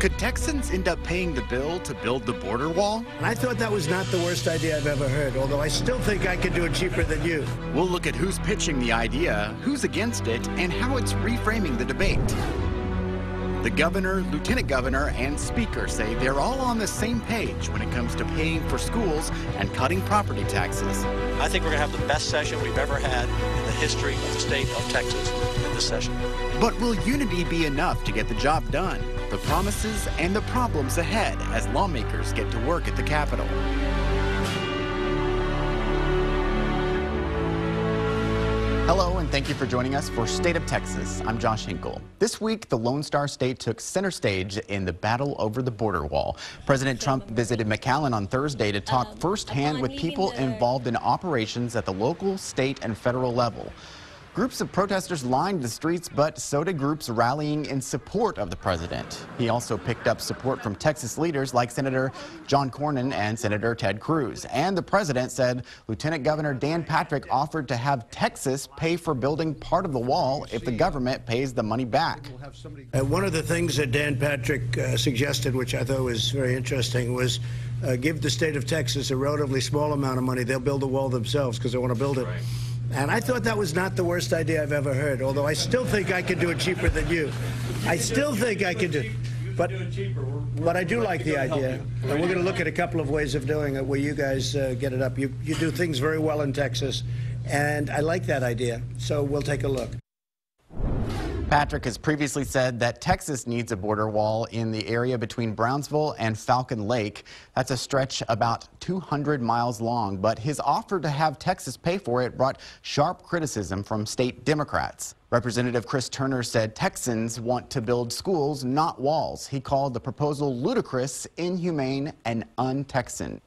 Could Texans end up paying the bill to build the border wall? I thought that was not the worst idea I've ever heard, although I still think I could do it cheaper than you. We'll look at who's pitching the idea, who's against it, and how it's reframing the debate. The governor, lieutenant governor, and speaker say they're all on the same page when it comes to paying for schools and cutting property taxes. I think we're going to have the best session we've ever had in the history of the state of Texas in this session. But will unity be enough to get the job done? The promises and the problems ahead as lawmakers get to work at the Capitol. Hello, and thank you for joining us for State of Texas. I'm Josh Hinkle. This week, the Lone Star State took center stage in the battle over the border wall. President Trump visited McAllen on Thursday to talk firsthand with people involved in operations at the local, state, and federal level. Groups of protesters lined the streets, but so did groups rallying in support of the president. He also picked up support from Texas leaders like Senator John Cornyn and Senator Ted Cruz. And the president said Lieutenant Governor Dan Patrick offered to have Texas pay for building part of the wall if the government pays the money back. One of the things that Dan Patrick suggested, which I thought was very interesting, was give the state of Texas a relatively small amount of money. They'll build the wall themselves because they want to build it. Right. And I thought that was not the worst idea I've ever heard, although I still think I could do it cheaper than you. I still think I could do it. But I do like the idea, and we're going to look at a couple of ways of doing it where you guys get it up. You do things very well in Texas, and I like that idea, so we'll take a look. Patrick has previously said that Texas needs a border wall in the area between Brownsville and Falcon Lake. That's a stretch about 200 miles long, but his offer to have Texas pay for it brought sharp criticism from state Democrats. Representative Chris Turner said Texans want to build schools, not walls. He called the proposal ludicrous, inhumane, and un-Texan.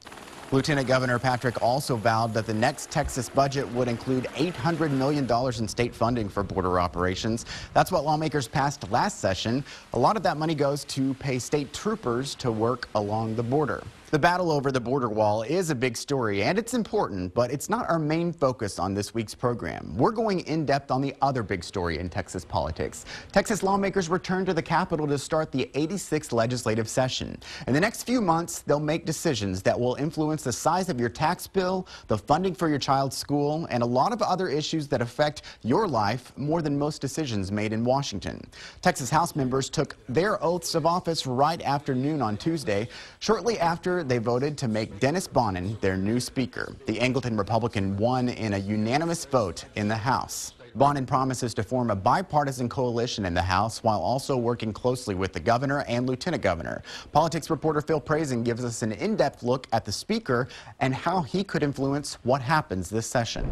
Lieutenant Governor Patrick also vowed that the next Texas budget would include $800 million in state funding for border operations. That's what lawmakers passed last session. A lot of that money goes to pay state troopers to work along the border. The battle over the border wall is a big story, and it's important, but it's not our main focus on this week's program. We're going in depth on the other big story in Texas politics. Texas lawmakers return to the Capitol to start the 86th legislative session. In the next few months, they'll make decisions that will influence the size of your tax bill, the funding for your child's school, and a lot of other issues that affect your life more than most decisions made in Washington. Texas House members took their oaths of office right after noon on Tuesday. Shortly after, they voted to make Dennis Bonnen their new speaker. The Angleton Republican won in a unanimous vote in the House. Bonnen promises to form a bipartisan coalition in the House while also working closely with the governor and lieutenant governor. Politics reporter Phil Prazen gives us an in-depth look at the speaker and how he could influence what happens this session.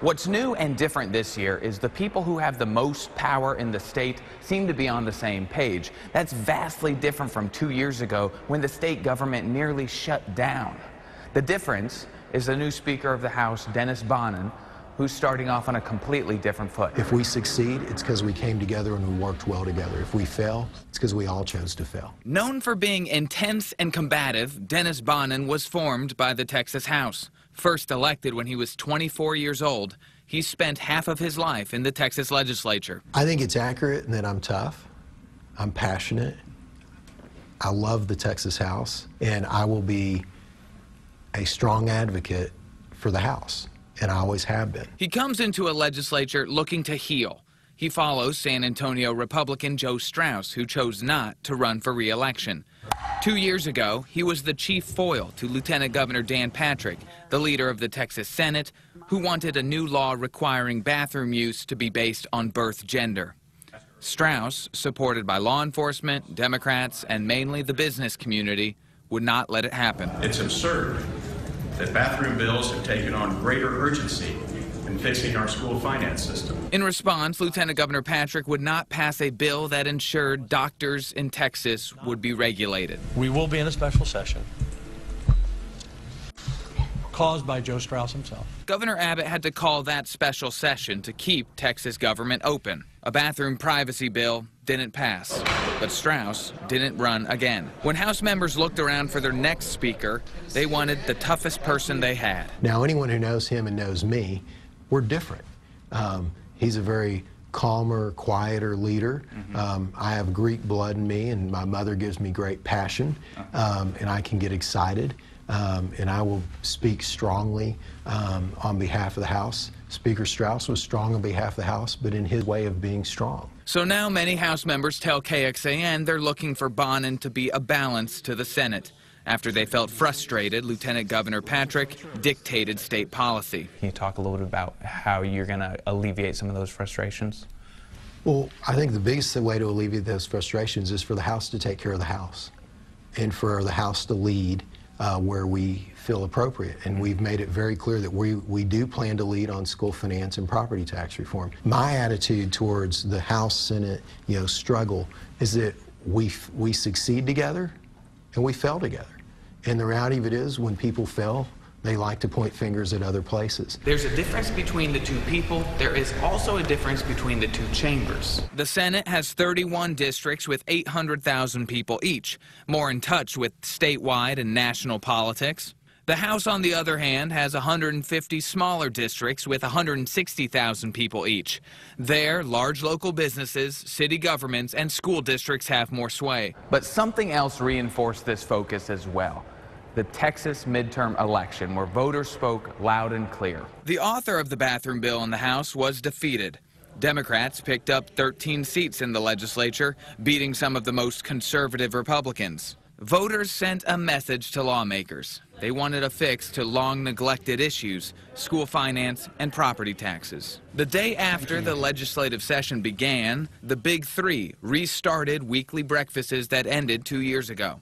What's new and different this year is the people who have the most power in the state seem to be on the same page. That's vastly different from 2 years ago when the state government nearly shut down. The difference is the new Speaker of the House, Dennis Bonnen, who's starting off on a completely different foot. If we succeed, it's because we came together and we worked well together. If we fail, it's because we all chose to fail. Known for being intense and combative, Dennis Bonnen was formed by the Texas House. First elected when he was 24 years old, he spent half of his life in the Texas legislature. I think it's accurate and that I'm tough. I'm passionate. I love the Texas House, and I will be a strong advocate for the House, and I always have been. He comes into a legislature looking to heal. He follows San Antonio Republican Joe Strauss, who chose not to run for re-election. 2 years ago, he was the chief foil to Lieutenant Governor Dan Patrick, the leader of the Texas Senate, who wanted a new law requiring bathroom use to be based on birth gender. Strauss, supported by law enforcement, Democrats, and mainly the business community, would not let it happen. It's absurd that bathroom bills have taken on greater urgency in fixing our school finance system. In response, Lieutenant Governor Patrick would not pass a bill that ensured doctors in Texas would be regulated. We will be in a special session caused by Joe Strauss himself. Governor Abbott had to call that special session to keep Texas government open. A bathroom privacy bill didn't pass, but Strauss didn't run again. When House members looked around for their next speaker, they wanted the toughest person they had. Now, anyone who knows him and knows me, we're different. He's a very calmer, quieter leader. I have Greek blood in me, and my mother gives me great passion, and I can get excited, and I will speak strongly on behalf of the House. Speaker Strauss was strong on behalf of the House, but in his way of being strong. So now many House members tell KXAN they're looking for Bonin to be a balance to the Senate. After they felt frustrated, Lieutenant Governor Patrick dictated state policy. Can you talk a little bit about how you're going to alleviate some of those frustrations? Well, I think the biggest way to alleviate those frustrations is for the House to take care of the House and for the House to lead where we feel appropriate. And we've made it very clear that we do plan to lead on school finance and property tax reform. My attitude towards the House-Senate struggle is that we succeed together and we fail together. And the reality of it is, when people fail, they like to point fingers at other places. There's a difference between the two people. There is also a difference between the two chambers. The Senate has 31 districts with 800,000 people each, more in touch with statewide and national politics. The House, on the other hand, has 150 smaller districts with 160,000 people each. There, large local businesses, city governments, and school districts have more sway. But something else reinforced this focus as well. The Texas midterm election, where voters spoke loud and clear. The author of the bathroom bill in the House was defeated. Democrats picked up 13 seats in the legislature, beating some of the most conservative Republicans. Voters sent a message to lawmakers. They wanted a fix to long-neglected issues, school finance and property taxes. The day after the legislative session began, the Big Three restarted weekly breakfasts that ended 2 years ago.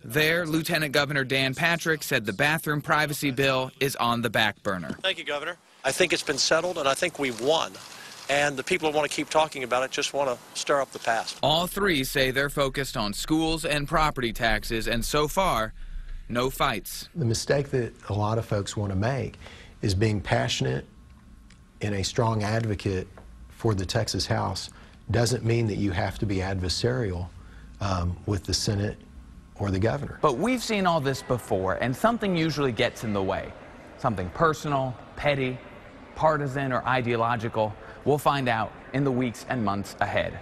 There, Lieutenant Governor Dan Patrick said the bathroom privacy bill is on the back burner. Thank you, Governor. I think it's been settled, and I think we've won. And the people who want to keep talking about it just want to stir up the past. All three say they're focused on schools and property taxes, and so far, no fights. The mistake that a lot of folks want to make is being passionate and a strong advocate for the Texas House doesn't mean that you have to be adversarial with the Senate or the governor. But we've seen all this before, and something usually gets in the way. Something personal, petty, partisan, or ideological. We'll find out in the weeks and months ahead.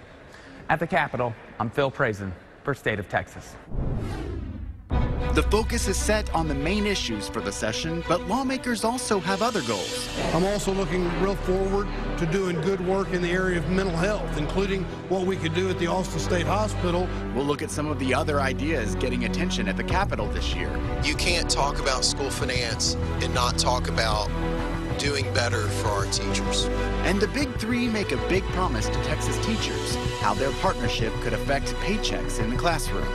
At the Capitol, I'm Phil Prazen for State of Texas. The focus is set on the main issues for the session, but lawmakers also have other goals. I'm also looking real forward to doing good work in the area of mental health, including what we could do at the Austin State Hospital. We'll look at some of the other ideas getting attention at the Capitol this year. You can't talk about school finance and not talk about doing better for our teachers. And the Big Three make a big promise to Texas teachers, how their partnership could affect paychecks in the classroom.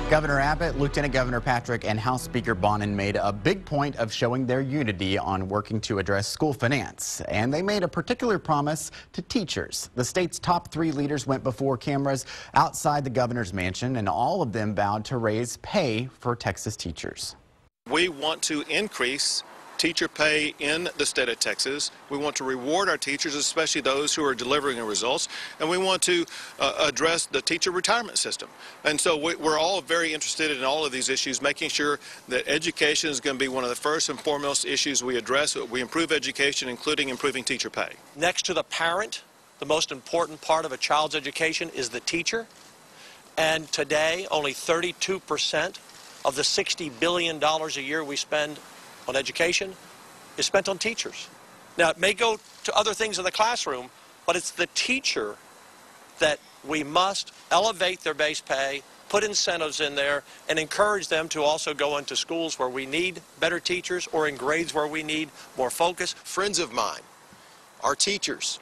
Governor Abbott, Lieutenant Governor Patrick, and House Speaker Bonin made a big point of showing their unity on working to address school finance. And they made a particular promise to teachers. The state's top three leaders went before cameras outside the governor's mansion, and all of them vowed to raise pay for Texas teachers. We want to increase teacher pay in the state of Texas. We want to reward our teachers, especially those who are delivering the results, and we want to address the teacher retirement system. And so we're all very interested in all of these issues, making sure that education is going to be one of the first and foremost issues we address. We improve education, including improving teacher pay. Next to the parent, the most important part of a child's education is the teacher. And today, only 32% of the $60 billion a year we spend on education is spent on teachers. Now, it may go to other things in the classroom, but it's the teacher that we must elevate their base pay, put incentives in there, and encourage them to also go into schools where we need better teachers or in grades where we need more focus. Friends of mine are teachers,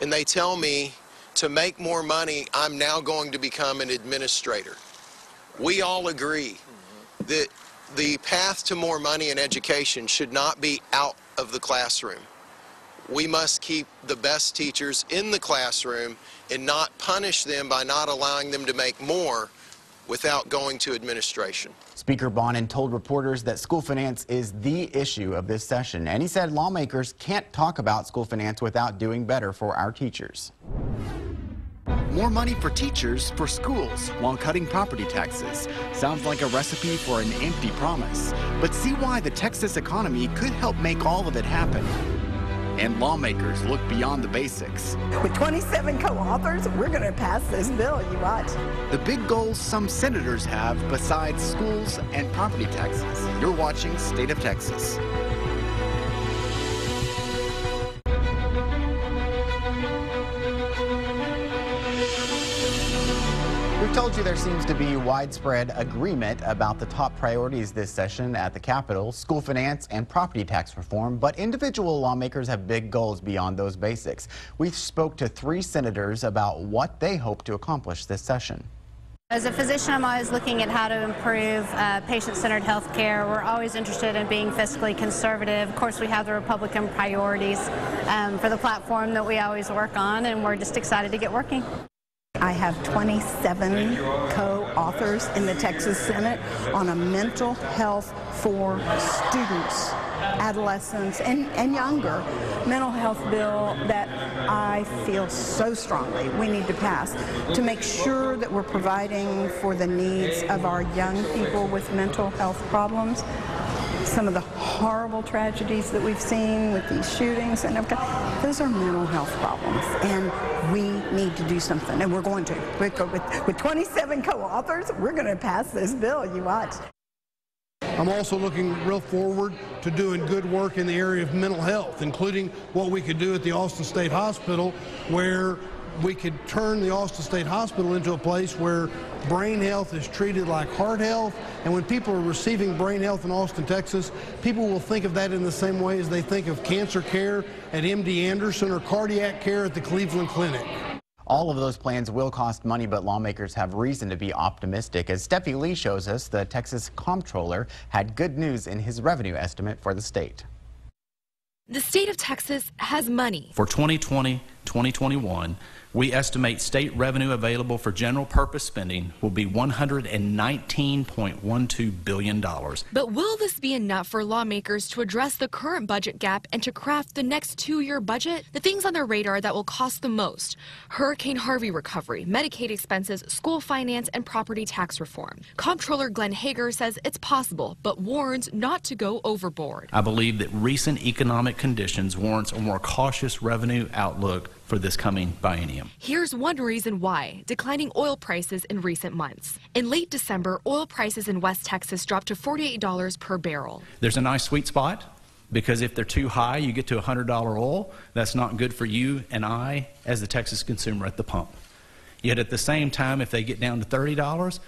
and they tell me to make more money, I'm now going to become an administrator. We all agree that the path to more money in education should not be out of the classroom. We must keep the best teachers in the classroom and not punish them by not allowing them to make more without going to administration. Speaker Bonin told reporters that school finance is the issue of this session, and he said lawmakers can't talk about school finance without doing better for our teachers. More money for teachers for schools while cutting property taxes. Sounds like a recipe for an empty promise. But see why the Texas economy could help make all of it happen. And lawmakers look beyond the basics. With 27 co-authors, we're going to pass this bill, you watch. The big goals some senators have besides schools and property taxes. You're watching State of Texas. We've told you there seems to be widespread agreement about the top priorities this session at the Capitol, school finance and property tax reform, but individual lawmakers have big goals beyond those basics. We spoke to 3 senators about what they hope to accomplish this session. As a physician, I'm always looking at how to improve patient-centered health care. We're always interested in being fiscally conservative. Of course, we have the Republican priorities for the platform that we always work on, and we're just excited to get working. I have 27 co-authors in the Texas Senate on a mental health for students, adolescents, and younger mental health bill that I feel so strongly we need to pass to make sure that we're providing for the needs of our young people with mental health problems. Some of the horrible tragedies that we've seen with these shootings, and those are mental health problems, and we need to do something, and we're going to. With 27 co-authors, we're going to pass this bill, you watch. I'm also looking real forward to doing good work in the area of mental health, including what we could do at the Austin State Hospital, where we could turn the Austin State Hospital into a place where brain health is treated like heart health. And when people are receiving brain health in Austin, Texas, people will think of that in the same way as they think of cancer care at MD Anderson or cardiac care at the Cleveland Clinic. All of those plans will cost money, but lawmakers have reason to be optimistic. As Steffi Lee shows us, the Texas comptroller had good news in his revenue estimate for the state. The state of Texas has money. For 2020-2021, we estimate state revenue available for general purpose spending will be $119.12 billion. But will this be enough for lawmakers to address the current budget gap and to craft the next 2-year budget? The things on their radar that will cost the most: Hurricane Harvey recovery, Medicaid expenses, school finance, and property tax reform. Comptroller Glenn Hager says it's possible, but warns not to go overboard. I believe that recent economic conditions warrants a more cautious revenue outlook for this coming biennium. Here's one reason why: declining oil prices in recent months. In late December, oil prices in West Texas dropped to $48 per barrel. There's a nice sweet spot, because if they're too high, you get to $100 oil. That's not good for you and I as the Texas consumer at the pump. Yet at the same time, if they get down to $30,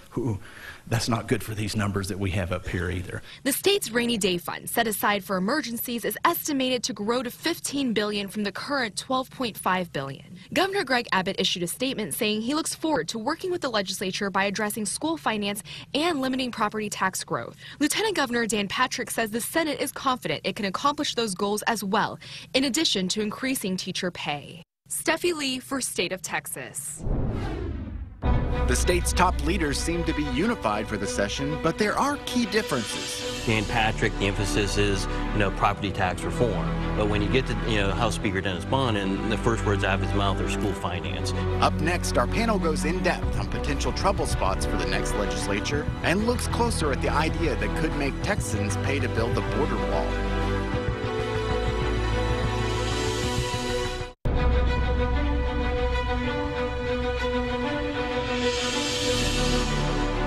that's not good for these numbers that we have up here either. The state's rainy day fund set aside for emergencies is estimated to grow to $15 billion from the current $12.5 billion. Governor Greg Abbott issued a statement saying he looks forward to working with the legislature by addressing school finance and limiting property tax growth. Lieutenant Governor Dan Patrick says the Senate is confident it can accomplish those goals as well, in addition to increasing teacher pay. Steffi Lee for State of Texas. The state's top leaders seem to be unified for the session, but there are key differences. Dan Patrick, the emphasis is, property tax reform. But when you get to, House Speaker Dennis Bond, and the first words out of his mouth are school finance. Up next, our panel goes in depth on potential trouble spots for the next legislature and looks closer at the idea that could make Texans pay to build the border wall.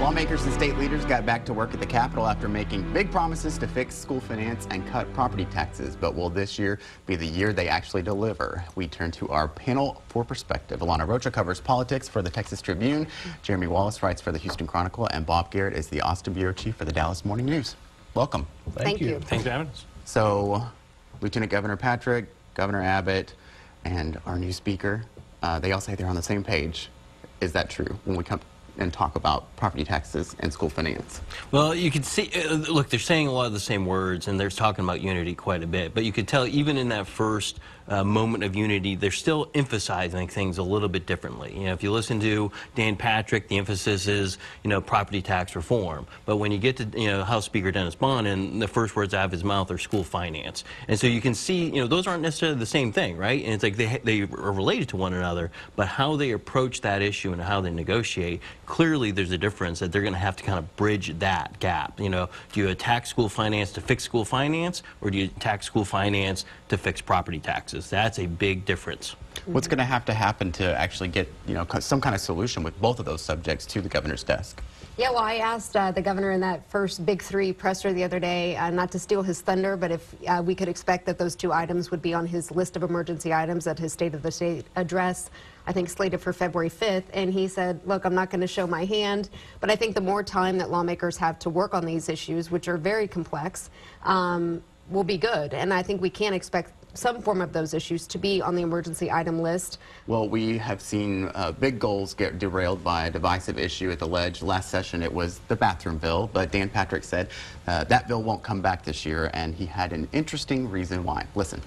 Lawmakers and state leaders got back to work at the Capitol after making big promises to fix school finance and cut property taxes. But will this year be the year they actually deliver? We turn to our panel for perspective. Alana Rocha covers politics for the Texas Tribune. Jeremy Wallace writes for the Houston Chronicle. And Bob Garrett is the Austin Bureau Chief for the Dallas Morning News. Welcome. Thank you. Thanks for having us. So, Lieutenant Governor Patrick, Governor Abbott, and our new speaker, they all say they're on the same page. Is that true when we come and talk about property taxes and school finance. Well, you can see, look, they're saying a lot of the same words, and they're talking about unity quite a bit. But you could tell even in that first moment of unity, they're still emphasizing things a little bit differently. You know, if you listen to Dan Patrick, the emphasis is, you know, property tax reform. But when you get to, you know, House Speaker Dennis Bond, and the first words out of his mouth are school finance. And so you can see, you know, those aren't necessarily the same thing, right? And it's like they are related to one another, but how they approach that issue and how they negotiate, clearly there's a difference that they're going to have to kind of bridge that gap. You know, do you attack school finance to fix school finance, or do you attack school finance to fix property taxes? That's a big difference. What's going to happen to actually get, you know, some kind of solution with both of those subjects to the governor's desk? Yeah, well, I asked the governor in that first Big Three presser the other day, not to steal his thunder, but if we could expect that those two items would be on his list of emergency items at his State of the State address, I think slated for February 5th. And he said, look, I'm not going to show my hand, but I think the more time that lawmakers have to work on these issues, which are very complex, will be good. And I think we can expect some form of those issues to be on the emergency item list. Well, we have seen big goals get derailed by a divisive issue at the ledge. Last session it was the bathroom bill, but Dan Patrick said that bill won't come back this year, and he had an interesting reason why. Listen.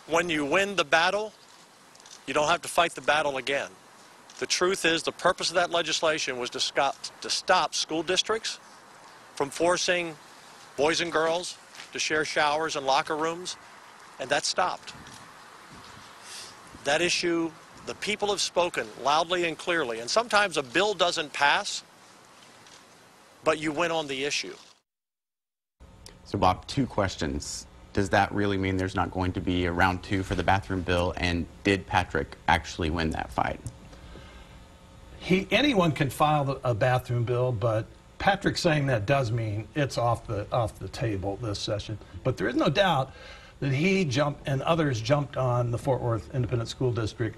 When you win the battle, you don't have to fight the battle again. The truth is, the purpose of that legislation was to stop school districts from forcing boys and girls to share showers and locker rooms, and that stopped. That issue, the people have spoken loudly and clearly, and sometimes a bill doesn't pass, but you win on the issue. So, Bob, two questions. Does that really mean there's not going to be a round two for the bathroom bill, and did Patrick actually win that fight? Anyone can file a bathroom bill, but Patrick saying that does mean it's off the table this session. But there is no doubt that he jumped and others jumped on the Fort Worth Independent School District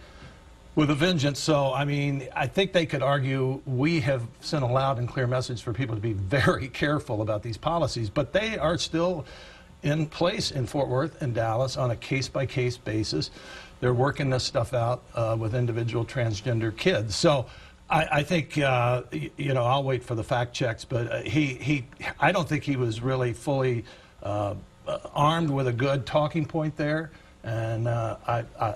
with a vengeance. So, I mean, I think they could argue we have sent a loud and clear message for people to be very careful about these policies, but they are still in place in Fort Worth and Dallas on a case-by-case basis. They're working this stuff out with individual transgender kids. So I think, you know, I'll wait for the fact checks, but I don't think he was really fully armed with a good talking point there, and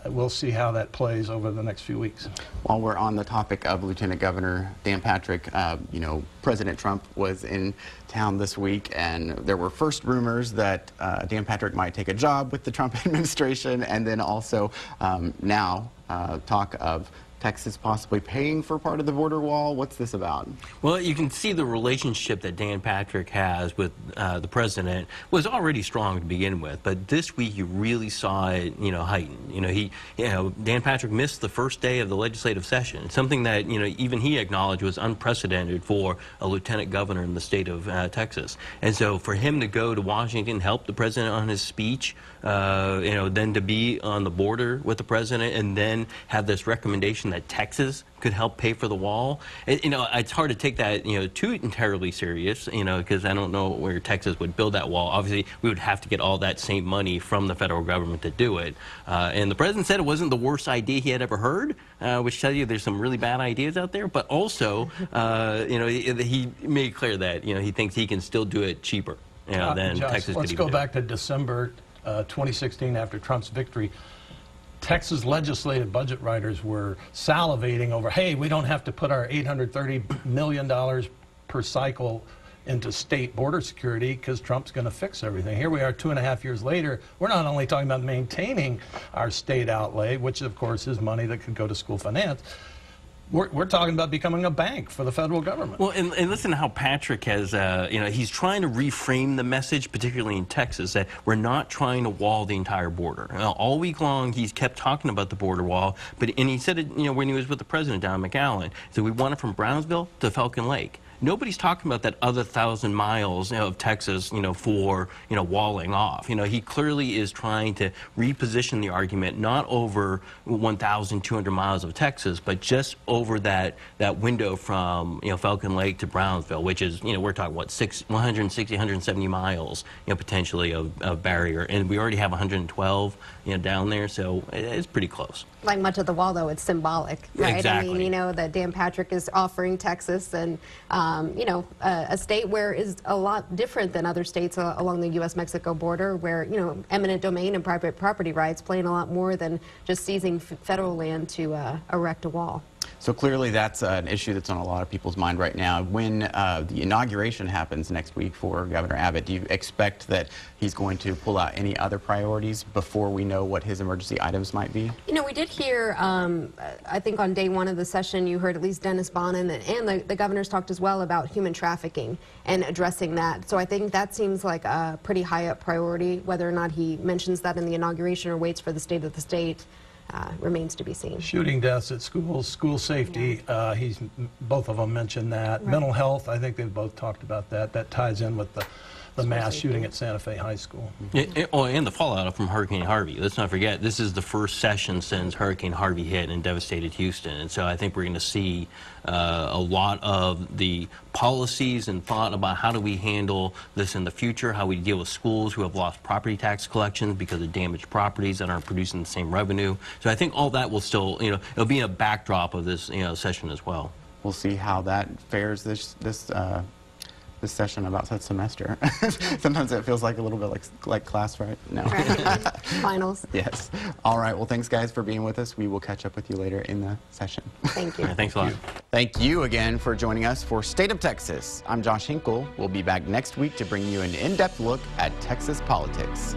we'll see how that plays over the next few weeks. While we're on the topic of Lieutenant Governor Dan Patrick, you know, President Trump was in town this week, and there were first rumors that Dan Patrick might take a job with the Trump administration, and then also now talk of Texas possibly paying for part of the border wall. What's this about? Well, you can see the relationship that Dan Patrick has with the president was already strong to begin with, but this week you really saw it, you know, heightened. You know, Dan Patrick missed the first day of the legislative session, something that, you know, even he acknowledged was unprecedented for a lieutenant governor in the state of Texas. And so for him to go to Washington, help the president on his speech, you know, then to be on the border with the president, and then have this recommendation that Texas could help pay for the wall. You know, it's hard to take that, you know, too entirely serious, you know, because I don't know where Texas would build that wall. Obviously, we would have to get all that same money from the federal government to do it. And the president said it wasn't the worst idea he had ever heard, which tells you there's some really bad ideas out there. But also, you know, he made clear that, you know, he thinks he can still do it cheaper, you know, than Josh, Texas could let's even go do. back to December 2016 after Trump's victory. Texas legislative budget writers were salivating over, hey, we don't have to put our $830 million per cycle into state border security because Trump's going to fix everything. Here we are 2.5 years later. We're not only talking about maintaining our state outlay, which of course is money that could go to school finance, we're talking about becoming a bank for the federal government. Well, and listen to how Patrick has, you know, he's trying to reframe the message, particularly in Texas, that we're not trying to wall the entire border. All week long, he's kept talking about the border wall, and he said it, you know, when he was with the president down in McAllen. So we want it from Brownsville to Falcon Lake. nobody's talking about that other 1,000 miles of Texas, for, walling off. He clearly is trying to reposition the argument not over 1,200 miles of Texas, but just over that window from, Falcon Lake to Brownsville, which is, we're talking, what, 160, 170 miles, potentially of barrier. And we already have 112, down there, so it's pretty close. Like much of the wall, though, it's symbolic, right? Exactly. I mean, that Dan Patrick is offering Texas and, a state where is a lot different than other states along the U.S.-Mexico border where, eminent domain and private property rights play in a lot more than just seizing federal land to erect a wall. So clearly that's an issue that's on a lot of people's mind right now. When the inauguration happens next week for Governor Abbott, do you expect that he's going to pull out any other priorities before we know what his emergency items might be? We did hear, I think on day one of the session, you heard at least Dennis Bonnen and the governors talked as well about human trafficking and addressing that. So I think that seems like a pretty high up priority. Whether or not he mentions that in the inauguration or waits for the state of the state remains to be seen. Shooting deaths at schools, school safety, both of them mentioned that. Right. Mental health, I think they've both talked about that. That ties in with the mass shooting at Santa Fe High School. And the fallout from Hurricane Harvey. Let's not forget, this is the first session since Hurricane Harvey hit and devastated Houston. And so I think we're going to see a lot of the policies and thought about how do we handle this in the future, how we deal with schools who have lost property tax collections because of damaged properties that aren't producing the same revenue. So I think all that will still, it'll be a backdrop of this, session as well. We'll see how that fares this session about that semester. Sometimes it feels like a little bit like class, right? No. Finals. Yes. All right. Well, thanks, guys, for being with us. We will catch up with you later in the session. Thank you. Thanks a lot. Thank you again for joining us for State of Texas. I'm Josh Hinkle. We'll be back next week to bring you an in-depth look at Texas politics.